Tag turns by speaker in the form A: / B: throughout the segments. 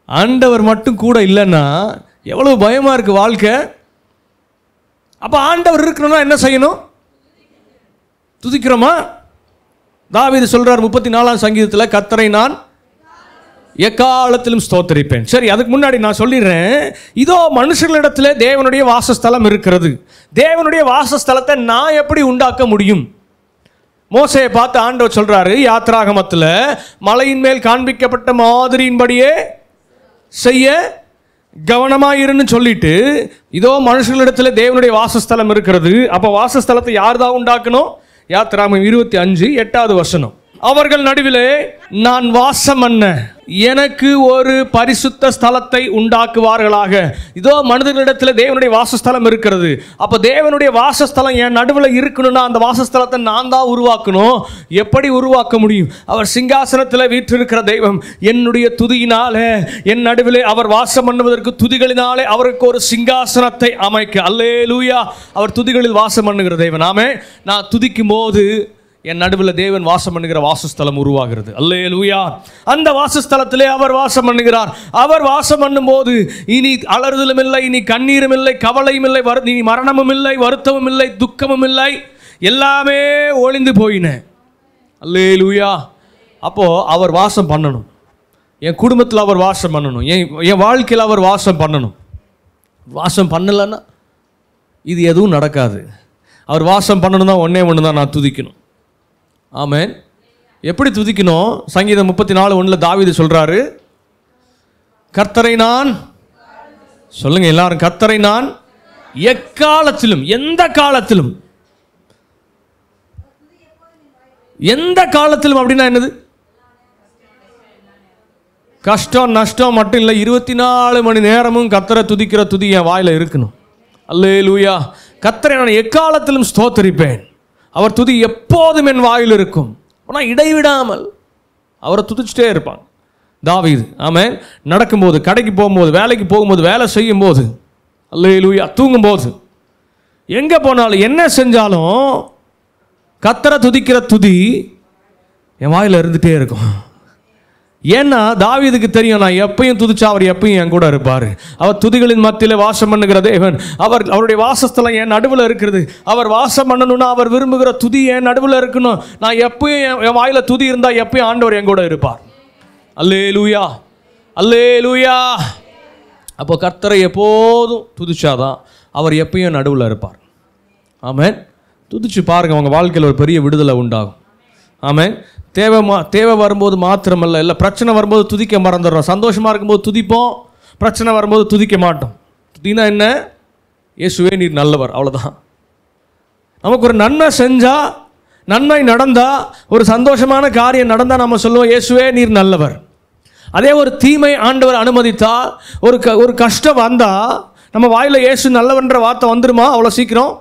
A: ஆண்டவர் மட்டும் கூட இல்லைன்னா எவ்வளவு பயமாக இருக்குது வாழ்க்கை. அப்போ ஆண்டவர் இருக்கணும்னா என்ன செய்யணும்? துதிக்கிறோமா? தாவீது சொல்றார் 34ஆம் சங்கீதத்தில், கர்த்தரை நான் எக்காலத்திலும் ஸ்தோத்திரிப்பேன். சரி, அதுக்கு முன்னாடி நான் சொல்லிடுறேன், இதோ மனுஷர்களிடத்தில் தேவனுடைய வாசஸ்தலம் இருக்கிறது. தேவனுடைய வாசஸ்தலத்தை நான் எப்படி உண்டாக்க முடியும்? மோசேயை பார்த்து ஆண்டவர் சொல்றாரு யாத்ராகமத்தில், மலையின் மேல் காண்பிக்கப்பட்ட மாதிரியின்படியே செய்ய கவனமாயிருன்னு சொல்லிட்டு, இதோ மனுஷர்களிடத்தில் தேவனுடைய வாசஸ்தலம் இருக்கிறது. அப்போ வாசஸ்தலத்தை யார் தான் உண்டாக்கணும்? யாத்ராகமம் 25:8 வசனம், அவர்கள் நடுவிலே நான் வாசம் பண்ண எனக்கு ஒரு பரிசுத்த ஸ்தலத்தை உண்டாக்குவார்களாக. இதோ மனிதர்களிடத்தில் தேவனுடைய வாசஸ்தலம் இருக்கிறது. அப்போ தேவனுடைய வாசஸ்தலம் என் நடுவில் இருக்கணும்னா அந்த வாசஸ்தலத்தை நான் தான் உருவாக்கணும். எப்படி உருவாக்க முடியும்? அவர் சிங்காசனத்தில் வீற்றிருக்கிற தெய்வம். என்னுடைய துதியினாலே என் நடுவிலே அவர் வாசம் பண்ணுவதற்கு துதிகளினாலே அவருக்கு ஒரு சிங்காசனத்தை அமைக்க. அல்லேலூயா. அவர் துதிகளில் வாசம் பண்ணுகிற தெய்வன். ஆமே, நான் துதிக்கும் போது என் நடுவில் தேவன் வாசம் பண்ணுகிற வாசஸ்தலம் உருவாகிறது. அல்லேலூயா. அந்த வாசஸ்தலத்திலே அவர் வாசம் பண்ணுகிறார். அவர் வாசம் பண்ணும்போது இனி அலறுதலும் இல்லை, இனி கண்ணீரும் இல்லை, கவலையும் இல்லை, இனி மரணமும் இல்லை, வருத்தமும் இல்லை, துக்கமும் இல்லை, எல்லாமே ஒளிந்து போயின. அல்லேலூயா. அப்போ அவர் வாசம் பண்ணணும். என் குடும்பத்தில் அவர் வாசம் பண்ணணும். என் வாழ்க்கையில் அவர் வாசம் பண்ணணும். வாசம் பண்ணலைன்னா இது எதுவும் நடக்காது. அவர் வாசம் பண்ணணும் தான் ஒன்று தான் நான் துதிக்கணும். ஆமென். எப்படி துதிக்கணும்? சங்கீதம் 34:1 தாவீது சொல்றாரு, கர்த்தரை நான், சொல்லுங்க எல்லாரும், கர்த்தரை நான் எக்காலத்திலும், எந்த காலத்திலும், எந்த காலத்திலும் அப்படின்னா என்னது? கஷ்டம் நஷ்டம் மட்டும் இல்லை, 24 மணி நேரமும் கர்த்தரை துதிக்கிற துதி என் வாயில இருக்கணும். அல்லேலூயா. கர்த்தரை நான் எக்காலத்திலும் ஸ்தோத்தரிப்பேன். அவர் துதி எப்போதும் என் வாயில் இருக்கும். ஆனால் இடைவிடாமல் அவரை துதிச்சுட்டே இருப்பான் தாவீது. ஆமென். நடக்கும்போது, கடைக்கு போகும்போது, வேலைக்கு போகும்போது, வேலை செய்யும் போது, அல்லேலூயா, தூங்கும்போது, எங்கே போனாலும் என்ன செஞ்சாலும் கர்த்தரை துதிக்கிற துதி என் வாயில் இருந்துகிட்டே இருக்கும். ஏன்னா தாவீதுக்கு தெரியும், நான் எப்பயும் துதிச்சா அவர் எப்பயும் என் கூட இருப்பார். அவர் துதிகளின் மத்தியில் வாசம் பண்ணுகிற தேவன். அவருடைய வாசஸ்தலம் என் நடுவில் இருக்கிறது. அவர் வாசம் பண்ணணும்னா அவர் விரும்புகிற துதி என் நடுவில் இருக்கணும். நான் எப்பயும் என் வாயில் துதி இருந்தால் எப்பயும் ஆண்டவர் என் கூட இருப்பார். அல்லேலூயா, அல்லேலூயா. அப்போ கர்த்தரை எப்போதும் துதிச்சாதான் அவர் எப்பயும் நடுவில் இருப்பார். ஆமென். துதிச்சு பாருங்கள், உங்கள் வாழ்க்கையில் ஒரு பெரிய விடுதலை உண்டாகும். ஆமென். தேவை வரும்போது மாத்திரமல்ல, இல்லை பிரச்சனை வரும்போது துதிக்க மறந்துடுறோம். சந்தோஷமாக இருக்கும்போது துதிப்போம், பிரச்சனை வரும்போது துதிக்க மாட்டோம். துதினா என்ன? இயேசுவே நீர் நல்லவர், அவ்வளோதான். நமக்கு ஒரு நன்மை செஞ்சால், நன்மை நடந்தால், ஒரு சந்தோஷமான காரியம் நடந்தால் நம்ம சொல்லுவோம் இயேசுவே நீர் நல்லவர். அதே ஒரு தீமை ஆண்டவர் அனுமதித்தால், ஒரு கஷ்டம் வந்தால் நம்ம வாயில் இயேசு நல்லவன்ற வார்த்தை வந்துடுமா? அவ்வளோ சீக்கிரம்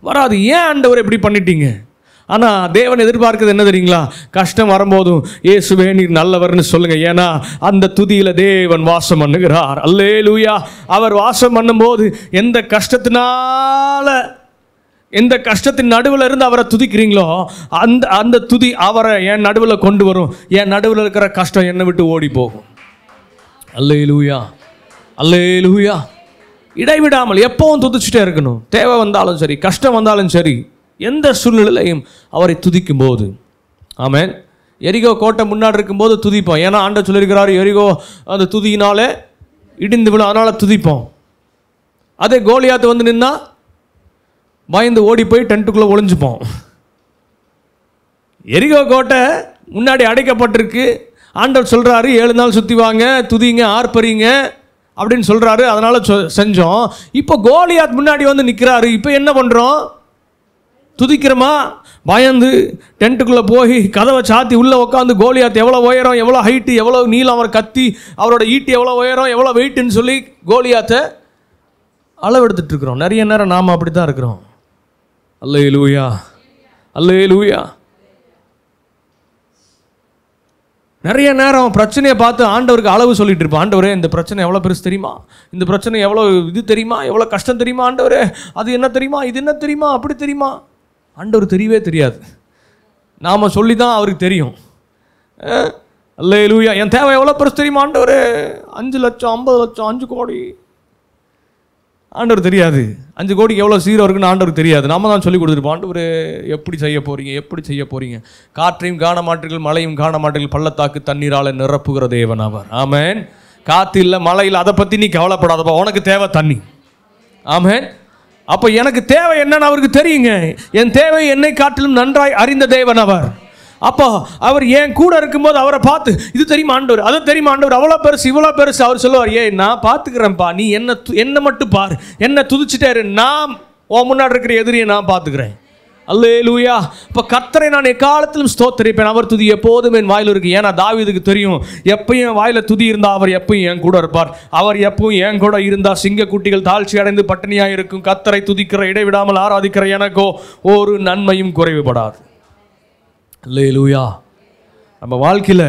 A: வராது. ஏன் ஆண்டவர் எப்படி பண்ணிட்டீங்க? ஆனால் தேவன் எதிர்பார்க்கிறது என்ன தெரியுங்களா? கஷ்டம் வரும்போதும் இயேசுவே நீர் நல்லவர்னு சொல்லுங்க. ஏன்னா அந்த துதியில் தேவன் வாசம் பண்ணுகிறார். அல்லேலூயா. அவர் வாசம் பண்ணும்போது எந்த கஷ்டத்தின் நடுவில் இருந்து அவரை துதிக்கிறீங்களோ அந்த துதி அவரை என் நடுவில் கொண்டு வரும். என் நடுவில் இருக்கிற கஷ்டம் என்னை விட்டு ஓடி போகும். அல்லேலூயா, அல்லேலூயா. இடைவிடாமல் எப்பவும் துதிச்சுட்டே இருக்கணும். தேவை வந்தாலும் சரி, கஷ்டம் வந்தாலும் சரி, எந்த சூழ்நிலையும் அவரை துதிக்கும் போது. ஆமென். எரிகோ கோட்டை முன்னாடி இருக்கும்போது துதிப்போம். ஏன்னா ஆண்டவர் சொல்லியிருக்கிறார், எரிகோ அந்த துதியினாலே இடிந்து விழும், அதனால் துதிப்போம். அதே கோலியாத்து வந்து நின்னா பயந்து ஓடி போய் டென்ட்டுக்குள்ளே ஒளிஞ்சுப்போம். எரிகோ கோட்டை முன்னாடி அடைக்கப்பட்டிருக்கு. ஆண்டவர் சொல்கிறாரு 7 நாள் சுற்றி வாங்க, துதிங்க, ஆர்ப்பரிங்க அப்படின்னு சொல்கிறாரு. அதனால் செஞ்சோம். இப்போ கோலியாத் முன்னாடி வந்து நிற்கிறாரு. இப்போ என்ன பண்ணுறோம்? துதிக்கிறோமா? பயந்து டென்ட்டுக்குள்ளே போய் கதவை சாத்தி உள்ளே உட்காந்து கோலியாத் எவ்வளோ உயரம், எவ்வளோ ஹைட்டு, எவ்வளோ நீளம், அவர் கத்தி, அவரோட ஈட்டி எவ்வளோ உயரம், எவ்வளோ வெயிட்டுன்னு சொல்லி கோலியாத்தை அளவெடுத்துட்டு இருக்கிறோம். நிறைய நேரம் நாம் அப்படி தான் இருக்கிறோம். அல்லேலூயா, அல்லேலூயா. நிறைய நேரம் பிரச்சனையை பார்த்து ஆண்டவருக்கு அளவு சொல்லிட்டு இருப்போம். ஆண்டவரே இந்த பிரச்சனை எவ்வளோ பெருசு தெரியுமா? இந்த பிரச்சனை எவ்வளோ இது தெரியுமா? எவ்வளோ கஷ்டம் தெரியுமா? ஆண்டவரே அது என்ன தெரியுமா? இது என்ன தெரியுமா? அப்படி தெரியுமா? ஆண்டவர் தெரியவே தெரியாது. நாம் சொல்லி தான் அவருக்கு தெரியும். அல்லேலூயா. என் தேவை எவ்வளோ பெருசு தெரியுமா ஆண்டவரே? 5 லட்சம், 50 லட்சம், 5 கோடி. ஆண்டவர் தெரியாது 5 கோடிக்கு எவ்வளோ சீரோ இருக்குன்னு ஆண்டவருக்கு தெரியாது. நம்ம தான் சொல்லி கொடுத்துருப்போம். ஆண்டவர் எப்படி செய்ய போகிறீங்க, எப்படி செய்ய போகிறீங்க? காற்றையும் காண மாட்டீர்கள், மழையும் காண மாட்டீர்கள், பள்ளத்தாக்கு தண்ணீரால் நிரப்புகிற தேவன் அவர். ஆமென். காற்று இல்லை, மழை இல்லை, அதை பற்றி நீ கவலைப்படாதப்பா, உனக்கு தேவை தண்ணி. ஆமென். அப்போ எனக்கு தேவை என்னன்னு அவருக்கு தெரியுங்க. என் தேவை என்னை காட்டிலும் நன்றாய் அறிந்த தேவன் அவர். அப்போ அவர் என் கூட இருக்கும்போது அவரை பார்த்து, இது தெரியுமா ஆண்டவர், அது தெரியுமா ஆண்டவர், அவ்வளோ பெருசு இவ்வளோ பெருசு. அவர் சொல்லுவார், நான் பார்த்துக்கிறேன்ப்பா, நீ என்ன மட்டும் பாரு, என்ன துதிச்சுட்டாரு, நான் உன் முன்னாடி இருக்கிற எதிரியை நான் பார்த்துக்கிறேன். அல்லேலூயா. இப்போ கர்த்தரை நான் எக்காலத்திலும் ஸ்தோத்திரிப்பேன், அவர் துதி எப்போதும் என் வாயில் இருக்கு. ஏன்னா தாவீதுக்கு தெரியும், எப்பயும் என் வாயில் துதி இருந்தால் அவர் எப்பயும் என் கூட இருப்பார். அவர் எப்பவும் என் கூட இருந்தால் சிங்கக்குட்டிகள் தாழ்ச்சி அடைந்து பட்டினியாக இருக்கும். கர்த்தரை துதிக்கிற, இடைவிடாமல் ஆராதிக்கிற எனக்கோ ஒரு நன்மையும் குறைவுபடாது. அல்லேலூயா. நம்ம வாழ்க்கையில்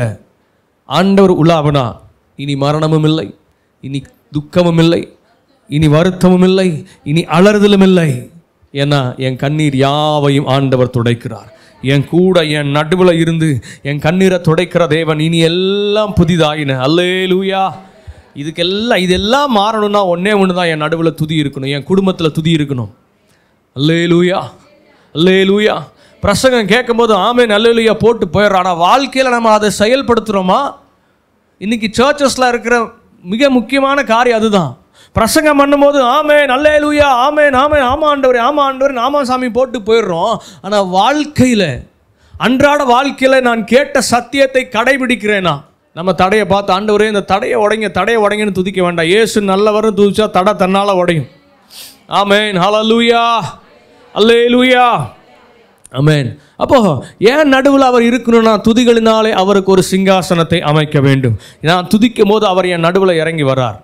A: ஆண்டவர் உலாவனா இனி மரணமும் இல்லை, இனி துக்கமும் இல்லை, இனி வருத்தமும் இல்லை, இனி அலறுதலும் இல்லை. ஏன்னா என் கண்ணீர் யாவையும் ஆண்டவர் துடைக்கிறார். என் கூட என் நடுவில் இருந்து என் கண்ணீரை துடைக்கிற தேவன். இனி எல்லாம் புதிதாயின. அல்லேலூயா. இதெல்லாம் மாறணும்னா ஒன்றே ஒன்று தான், என் நடுவில் துதி இருக்கணும், என் குடும்பத்தில் துதி இருக்கணும். அல்லேலூயா, அல்லேலூயா. பிரசங்கம் கேட்கும்போது ஆமென் அல்லேலூயா போட்டு போயிடுறோம். ஆனால் வாழ்க்கையில் நம்ம அதை செயல்படுத்துகிறோமா? இன்றைக்கி சர்ச்சஸில் இருக்கிற மிக முக்கியமான காரியம் அதுதான். பிரசங்கம் பண்ணும்போது ஆமென் அல்லேலூயா, ஆமென் ஆமென், ஆமா ஆண்டவர், ஆமா ஆண்டவர், ஆமா சாமி போட்டு போயிடுறோம். ஆனால் வாழ்க்கையில், அன்றாட வாழ்க்கையில் நான் கேட்ட சத்தியத்தை கடைபிடிக்கிறேனா? நம்ம தடையை பார்த்து ஆண்டவரே இந்த தடையை உடைங்கன்னு துதிக்க வேண்டாம். இயேசு நல்லவர்னு துதிச்சா தடை தன்னால் உடையும். ஆமென் ஹல்லேலூயா, அல்லேலூயா, ஆமென். அப்போ ஏன் நடுவில் அவர் இருக்கணும்னா, துதிகளினாலே அவருக்கு ஒரு சிங்காசனத்தை அமைக்க வேண்டும். நான் துதிக்கும் போது அவர் என் நடுவில் இறங்கி வர்றார்.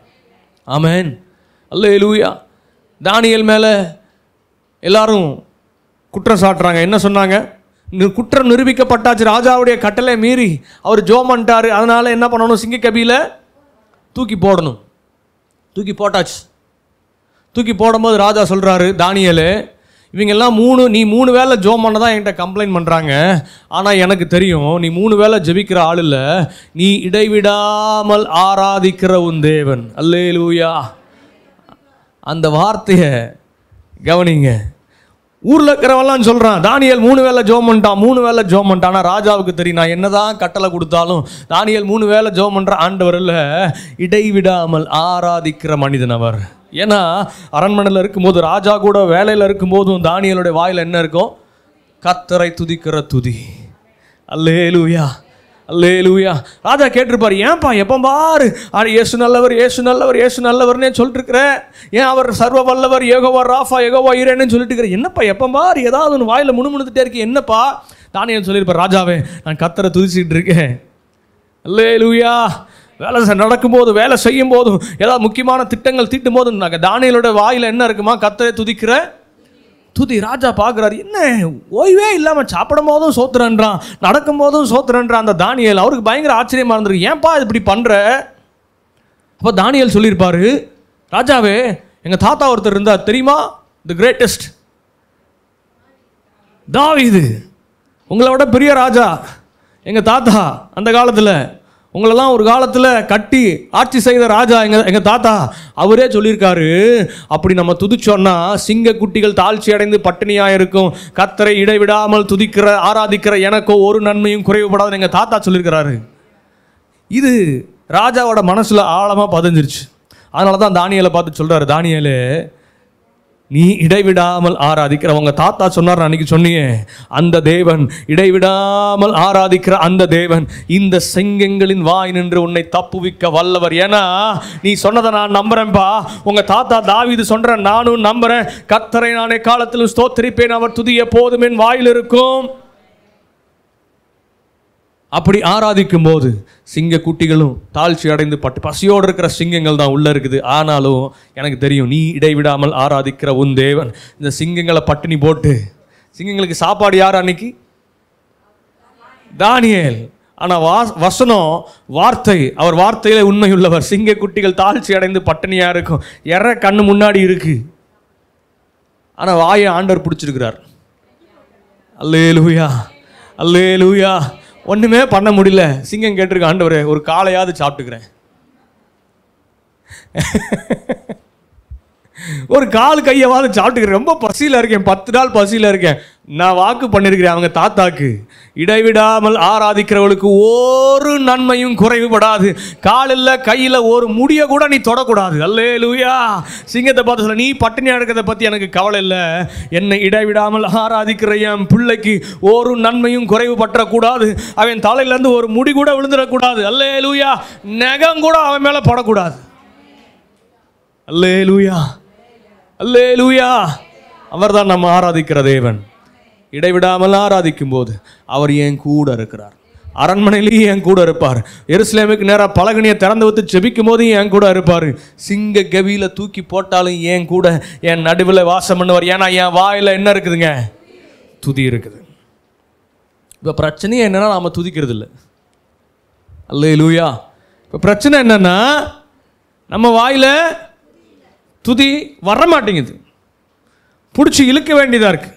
A: ஆமென் அல்லேலூயா. தானியேல் மேலே எல்லாரும் குற்றம் சாட்டுறாங்க. என்ன சொன்னாங்க? குற்றம் நிரூபிக்கப்பட்டாச்சு, ராஜாவுடைய கட்டளை மீறி அவர் ஜோம் பண்ணிட்டாரு, அதனால் என்ன பண்ணணும், சிங்கக்கபியில் தூக்கி போடணும். தூக்கி போட்டாச்சு. தூக்கி போடும்போது ராஜா சொல்கிறாரு, தானியேலே இவங்கெல்லாம் நீ 3 வேளை ஜோம் பண்ண தான் என்கிட்ட கம்ப்ளைண்ட் பண்ணுறாங்க. ஆனால் எனக்கு தெரியும் நீ 3 வேளை ஜெபிக்கிற ஆள் இல்லை, நீ இடைவிடாமல் ஆராதிக்கிற உன் தேவன். அல்லேலூயா. அந்த வார்த்தையை கவனிங்க. ஊரில் இருக்கிறவெல்லாம் சொல்கிறான், தானியேல் 3 வேளை ஜோம் பண்ணிட்டான், 3 வேளை ஜோம் பண்ணிட்டான். ஆனால் ராஜாவுக்கு தெரியும், நான் என்னதான் கட்டளை கொடுத்தாலும் தானியேல் 3 வேளை ஜோம் பண்ணுற ஆண்டவர் இல்லை, இடைவிடாமல் ஆராதிக்கிற மனிதன் அவர். ஏன்னா அரண்மனையில் இருக்கும்போது, ராஜா கூட வேலையில் இருக்கும்போதும் தானியேலுடைய வாயில் என்ன இருக்கும்? கர்த்தரை துதிக்கிற துதி. அல்லேலூயா, அல்லேலூயா. ராஜா கேட்டிருப்பார், ஏன்பா எப்போ பாரு இயேசு நல்லவர், இயேசு நல்லவர், இயேசு நல்லவர்னே சொல்லிட்டு இருக்கிற, ஏன் அவர் சர்வ வல்லவர், யெகோவா ராஃபா, யெகோவா ஈரேன்னு சொல்லிட்டு இருக்கிற, என்னப்பா எப்போ பாரு ஏதாவது ஒன்று வாயில் முணுமுணுத்துட்டே இருக்கு, என்னப்பா? தானியேல் சொல்லியிருப்பார், ராஜாவே நான் கர்த்தரை துதிச்சிட்டு இருக்கேன். அல்லேலூயா. வேலை நடக்கும்போது, வேலை செய்யும் போதும், ஏதாவது முக்கியமான திட்டங்கள் தீட்டும் போதும் தானியேலோட வாயில் என்ன இருக்குமா? கர்த்தரை துதிக்கிற துதி. ராஜா பார்க்குறாரு, என்ன ஓய்வே இல்லாமல் சாப்பிடும் போதும் சோத்துறன்றான், நடக்கும் போதும் சோத்துறன்றான் அந்த தானியேல். அவருக்கு பயங்கர ஆச்சரியமாக இருந்திருக்கு, ஏன்பா இப்படி பண்ணுற? அப்போ தானியேல் சொல்லியிருப்பாரு, ராஜாவே எங்கள் தாத்தா ஒருத்தர் இருந்தார் தெரியுமா, தி கிரேட்டஸ்ட் தாவீது, உங்களை விட பெரிய ராஜா எங்கள் தாத்தா. அந்த காலத்தில் உங்களெல்லாம் ஒரு காலத்தில் கட்டி ஆட்சி செய்த ராஜா எங்கள் தாத்தா. அவரே சொல்லியிருக்காரு, அப்படி நம்ம துதிச்சோன்னா சிங்கக்குட்டிகள் தாழ்ச்சி அடைந்து பட்டினியாக இருக்கும், கர்த்தரை இடைவிடாமல் துதிக்கிற ஆராதிக்கிற எனக்கோ ஒரு நன்மையும் குறைவுபடாதுன்னு எங்கள் தாத்தா சொல்லியிருக்கிறாரு. இது ராஜாவோட மனசில் ஆழமாக பதிஞ்சிருச்சு. அதனால தான் தானியேலை பார்த்து சொல்கிறாரு, தானியேலே நீ இடைவிடாமல் ஆராதிக்கிற, உங்க தாத்தா சொன்னார் அன்னைக்கு சொன்னியே, அந்த தேவன், இடைவிடாமல் ஆராதிக்கிற அந்த தேவன் இந்த சிங்கங்களின் வாய் நின்று உன்னை தப்புவிக்க வல்லவர். ஏன்னா நீ சொன்னதை நான் நம்புறேன்பா. உங்க தாத்தா தாவீது சொல்ற நானும் நம்புறேன். கர்த்தரை நான் எக்காலத்திலும் ஸ்தோத்திரிப்பேன், அவர் துதி எப்போதும் என் வாயில் இருக்கும். அப்படி ஆராதிக்கும் போது சிங்க குட்டிகளும் தாழ்ச்சி அடைந்து பசியோடு இருக்கிற சிங்கங்கள் தான் உள்ளே இருக்குது. ஆனாலும் எனக்கு தெரியும் நீ இடைவிடாமல் ஆராதிக்கிற உன் தேவன் இந்த சிங்கங்களை பட்டினி போட்டு, சிங்கங்களுக்கு சாப்பாடு யார் அன்னைக்கு? தானியேல். ஆனால் வசனம் வார்த்தை, அவர் வார்த்தையிலே உண்மை உள்ளவர். சிங்க குட்டிகள் தாழ்ச்சி அடைந்து பட்டினியாக இருக்கும், கண்ணு முன்னாடி இருக்கு, ஆனால் வாயை ஆண்டவர் பிடிச்சிருக்கிறார். அல்லேலூயா, அல்லேலூயா. ஒன்றுமே பண்ண முடியல. சிங்கம் கேட்டிருக்க, ஆண்டவரே ஒரு காளையாவது சாப்பிட்டுக்கிறேன், ஒரு கால் கையவாவது சாப்பிட்டுக்கிறேன், ரொம்ப பசியில் இருக்கேன், 10 நாள் பசியில் இருக்கேன். நான் வாக்கு பண்ணியிருக்கிறேன் அவங்க தாத்தாக்கு, இடைவிடாமல் ஆராதிக்கிறவளுக்கு ஒரு நன்மையும் குறைவுபடாது, காலில் கையில் ஒரு முடிய கூட நீ தொடக்கூடாது. அல்லேலூயா. சிங்கத்தை பார்த்து சொல்ல, நீ பட்டினியாக இருக்கிறத பற்றி எனக்கு கவலை இல்லை, என்னை இடைவிடாமல் ஆராதிக்கிற என் பிள்ளைக்கு ஒரு நன்மையும் குறைவு பற்றக்கூடாது, அவன் தலையிலேருந்து ஒரு முடி கூட விழுந்துடக்கூடாது. அல்லேலூயா. நகம் கூட அவன் மேலே படக்கூடாது. அல்லேலூயா, அல்லேலூயா. அவர்தான் நம்ம ஆராதிக்கிற தேவன். இடைவிடாமல் ஆராதிக்கும் போது அவர் என் கூட இருக்கிறார். அரண்மனையிலேயே என் கூட இருப்பார். எருசலேமுக்கு நேராக பலகனியை திறந்து வைத்து ஜெபிக்கும் போது என் கூட இருப்பார். சிங்க கவியில தூக்கி போட்டாலும் என் கூட என் நடுவில் வாசம் பண்ணுவார். ஏன்னா என் வாயில் என்ன இருக்குதுங்க? துதி இருக்குது. இப்போ பிரச்சனையே என்னன்னா நாம துதிக்கிறது இல்லை. அல்லேலூயா. இப்போ பிரச்சனை என்னன்னா நம்ம வாயில் துதி வர மாட்டேங்குது, பிடிச்சி இழுக்க வேண்டியதாக இருக்குது,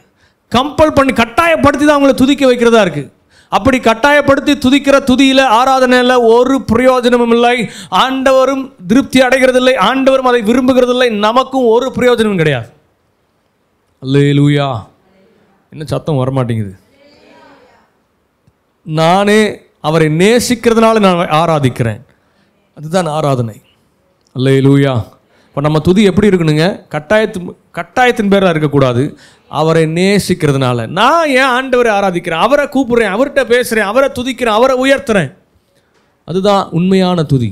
A: கம்பல் பண்ணி கட்டாயப்படுத்தி தான் அவங்கள துதிக்க வைக்கிறதா இருக்குது. அப்படி கட்டாயப்படுத்தி துதிக்கிற துதியில் ஆராதனையில் ஒரு பிரயோஜனமும் இல்லை. ஆண்டவரும் திருப்தி அடைகிறதில்லை, ஆண்டவரும் அதை விரும்புகிறதில்லை, நமக்கும் ஒரு பிரயோஜனமும் கிடையாது. அல்லேலூயா. என்ன சத்தம் வரமாட்டேங்குது? நானே அவரை நேசிக்கிறதுனால நான் ஆராதிக்கிறேன், அதுதான் ஆராதனை. அல்லேலூயா. இப்போ நம்ம துதி எப்படி இருக்கணுங்க? கட்டாயத்தின் பேராக இருக்கக்கூடாது. அவரை நேசிக்கிறதுனால நான் ஏன் ஆண்டவரை ஆராதிக்கிறேன், அவரை கூப்பிடுறேன், அவர்கிட்ட பேசுகிறேன், அவரை துதிக்கிறேன், அவரை உயர்த்துறேன், அதுதான் உண்மையான துதி.